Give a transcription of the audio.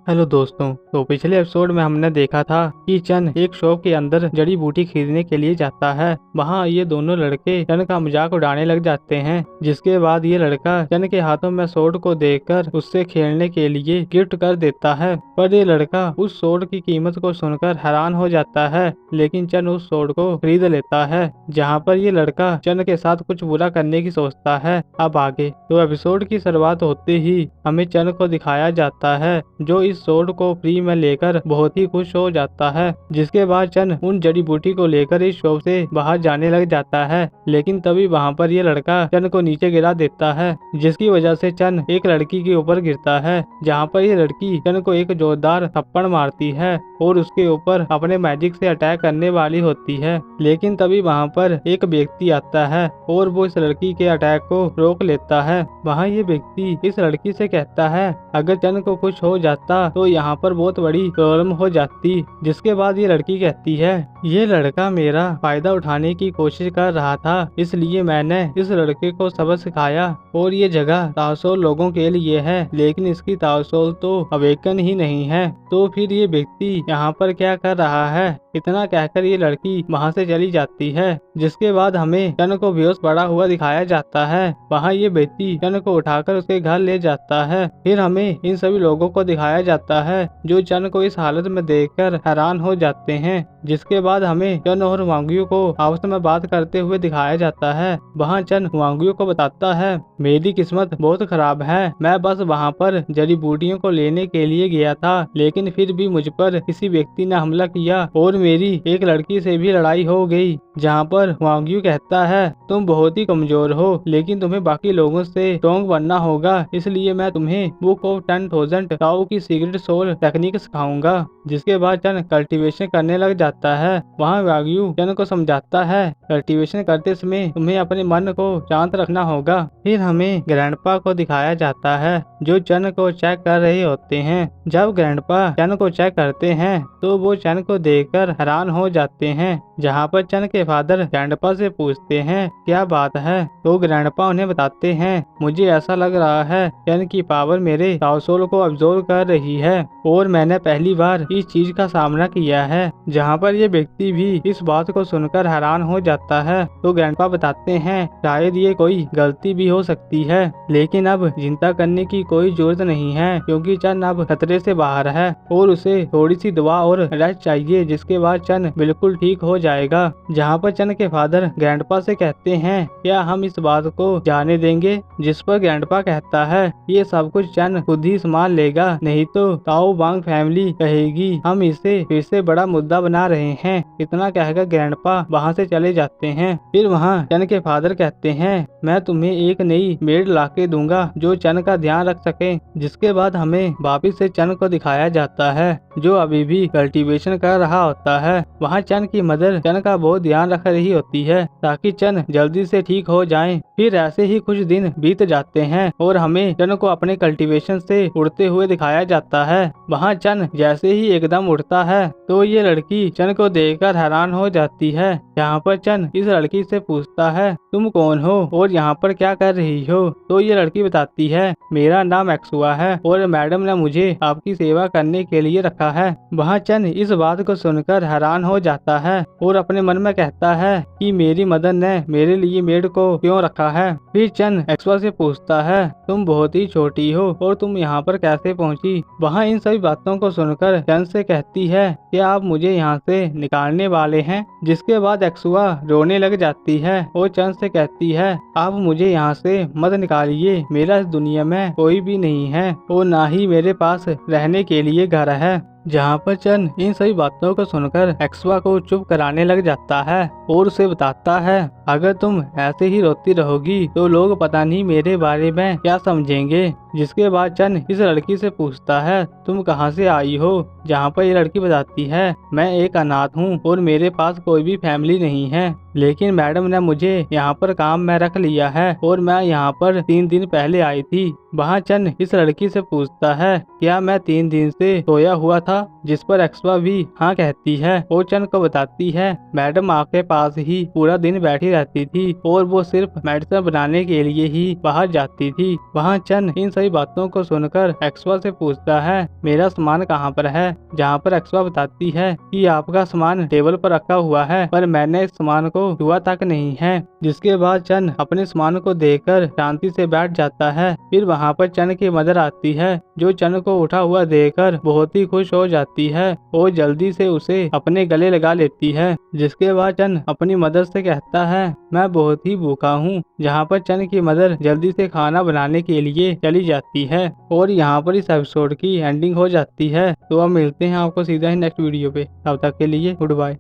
Hello दोस्तों। तो पिछले एपिसोड में हमने देखा था कि चन एक शॉप के अंदर जड़ी बूटी खरीदने के लिए जाता है। वहाँ ये दोनों लड़के चन का मजाक उड़ाने लग जाते हैं, जिसके बाद ये लड़का चन के हाथों में सोड को देखकर उससे खेलने के लिए गिफ्ट कर देता है। पर ये लड़का उस सोड की कीमत को सुनकर हैरान हो जाता है, लेकिन चन उस सोड को खरीद लेता है। जहाँ पर ये लड़का चन के साथ कुछ बुरा करने की सोचता है। अब आगे तो एपिसोड की शुरुआत होते ही हमें चन को दिखाया जाता है, जो इस सोड को फ्री में लेकर बहुत ही खुश हो जाता है। जिसके बाद चन उन जड़ी बूटी को लेकर इस शॉप से बाहर जाने लग जाता है, लेकिन तभी वहाँ पर ये लड़का चन को नीचे गिरा देता है, जिसकी वजह से चन एक लड़की के ऊपर गिरता है। जहाँ पर ये लड़की चन को एक जोरदार थप्पड़ मारती है और उसके ऊपर अपने मैजिक से अटैक करने वाली होती है, लेकिन तभी वहाँ पर एक व्यक्ति आता है और वो इस लड़की के अटैक को रोक लेता है। वहाँ ये व्यक्ति इस लड़की से कहता है अगर चन को कुछ हो जाता तो यहाँ पर बहुत बड़ी प्रॉब्लम हो जाती। जिसके बाद ये लड़की कहती है ये लड़का मेरा फायदा उठाने की कोशिश कर रहा था, इसलिए मैंने इस लड़के को सबक सिखाया और ये जगह तासोल लोगों के लिए है, लेकिन इसकी तासोल तो अवेकन ही नहीं है। तो फिर ये व्यक्ति यहाँ पर क्या कर रहा है? इतना कहकर ये लड़की वहाँ से चली जाती है। जिसके बाद हमें चन को बेहोश पड़ा हुआ दिखाया जाता है। वहाँ ये व्यक्ति चन को उठाकर उसके घर ले जाता है। फिर हमें इन सभी लोगों को दिखाया जाता है जो चन को इस हालत में देखकर हैरान हो जाते हैं। जिसके बाद हमें चन और वांगियो को आपस में बात करते हुए दिखाया जाता है। वहाँ चन वांगियो को बताता है मेरी किस्मत बहुत खराब है, मैं बस वहाँ पर जड़ी बूटियों को लेने के लिए गया था, लेकिन फिर भी मुझ पर किसी व्यक्ति ने हमला किया और मेरी एक लड़की से भी लड़ाई हो गई। जहाँ पर वांगियो कहता है तुम बहुत ही कमजोर हो, लेकिन तुम्हें बाकी लोगों से स्ट्रॉन्ग बनना होगा, इसलिए मैं तुम्हें बुक ऑफ 10,000 टाओ की सीक्रेट सोल टेक्निक सिखाऊंगा। जिसके बाद चन कल्टीवेशन करने लग जाता है। वहाँ वांगियो चन को समझाता है कल्टीवेशन करते समय तुम्हें अपने मन को शांत रखना होगा। फिर हमें ग्रैंडपा को दिखाया जाता है जो चन को चेक कर रहे होते हैं। जब ग्रैंडपा चन को चेक करते हैं तो वो चन को देखकर हैरान हो जाते हैं। जहाँ पर चन के फादर ग्रैंडपा से पूछते हैं क्या बात है, तो ग्रैंडपा उन्हें बताते हैं मुझे ऐसा लग रहा है चन की पावर मेरे ताओसोल को अब्सॉर्ब कर रही है और मैंने पहली बार इस चीज का सामना किया है। जहाँ पर ये व्यक्ति भी इस बात को सुनकर हैरान हो जाता है। तो ग्रैंडपा बताते हैं शायद ये कोई गलती भी हो सकती है, लेकिन अब चिंता करने की कोई जरूरत नहीं है क्योंकि चन अब खतरे से बाहर है और उसे थोड़ी सी दवा और रेस्ट चाहिए, जिसके बाद चन बिल्कुल ठीक हो जाएगा। जहाँ पर चन के फादर ग्रैंडपा से कहते हैं क्या हम इस बात को जाने देंगे, जिस पर ग्रैंडपा कहता है ये सब कुछ चन खुद ही संभाल लेगा, नहीं तो ताओ वांग फैमिली कहेगी हम इसे फिर से बड़ा मुद्दा बना रहे हैं। इतना कहकर ग्रैंडपा वहाँ से चले जाते हैं। फिर वहाँ चन के फादर कहते हैं मैं तुम्हें एक नई मेड लाके दूंगा जो चन का ध्यान रख सके। जिसके बाद हमें वापिस से चन को दिखाया जाता है जो अभी भी कल्टीवेशन कर रहा होता है। वहाँ चन की मदर चन का बहुत ध्यान रख रही होती है ताकि चन जल्दी से ठीक हो जाए। फिर ऐसे ही कुछ दिन बीत जाते हैं और हमें चन को अपने कल्टीवेशन से उड़ते हुए दिखाया जाता है। वहाँ चन जैसे ही एकदम उड़ता है तो ये लड़की चन को देखकर हैरान हो जाती है। यहाँ पर चन इस लड़की से पूछता है तुम कौन हो और यहाँ पर क्या कर रही हो। तो ये लड़की बताती है मेरा नाम एक्सुआ है और मैडम ने मुझे आपकी सेवा करने के लिए रखा है। वहाँ चन इस बात को सुनकर हैरान हो जाता है और अपने मन में कहता है कि मेरी मदर ने मेरे लिए मेड को क्यों रखा है। फिर चन एक्सुआ से पूछता है तुम बहुत ही छोटी हो और तुम यहाँ पर कैसे पहुँची। वहाँ इन सभी बातों को सुनकर चन से कहती है कि आप मुझे यहाँ से निकालने वाले हैं। जिसके बाद एक्सुआ रोने लग जाती है और चन से कहती है आप मुझे यहाँ से मत निकालिए, मेरा इस दुनिया में कोई भी नहीं है और ना ही मेरे पास रहने के लिए घर है। जहाँ पर चन इन सभी बातों को सुनकर एक्सुआ को चुप कराने लग जाता है और उसे बताता है अगर तुम ऐसे ही रोती रहोगी तो लोग पता नहीं मेरे बारे में क्या समझेंगे। जिसके बाद चन इस लड़की से पूछता है तुम कहाँ से आई हो। जहाँ पर ये लड़की बताती है मैं एक अनाथ हूँ और मेरे पास कोई भी फैमिली नहीं है, लेकिन मैडम ने मुझे यहाँ पर काम में रख लिया है और मैं यहाँ पर 3 दिन पहले आई थी। वहाँ चन इस लड़की से पूछता है क्या मैं 3 दिन से सोया हुआ था, जिस पर एक्सुआ भी हाँ कहती है और चन को बताती है मैडम आपके पास ही पूरा दिन बैठी रहती थी और वो सिर्फ मेडिसिन बनाने के लिए ही बाहर जाती थी। वहाँ चन इन सभी सारी बातों को सुनकर एक्सवा से पूछता है मेरा सामान कहाँ पर है, जहाँ पर एक्सवा बताती है कि आपका सामान टेबल पर रखा हुआ है पर मैंने इस सामान को छुआ तक नहीं है। जिसके बाद चन अपने सामान को देखकर शांति से बैठ जाता है। फिर वहाँ पर चन की मदर आती है जो चन को उठा हुआ देखकर बहुत ही खुश हो जाती है और जल्दी से उसे अपने गले लगा लेती है। जिसके बाद चन अपनी मदर से कहता है मैं बहुत ही भूखा हूँ। जहाँ पर चन की मदर जल्दी से खाना बनाने के लिए चली जाती है और यहाँ पर इस एपिसोड की एंडिंग हो जाती है। तो अब मिलते हैं आपको सीधा ही नेक्स्ट वीडियो पे, तब तक के लिए गुड बाय।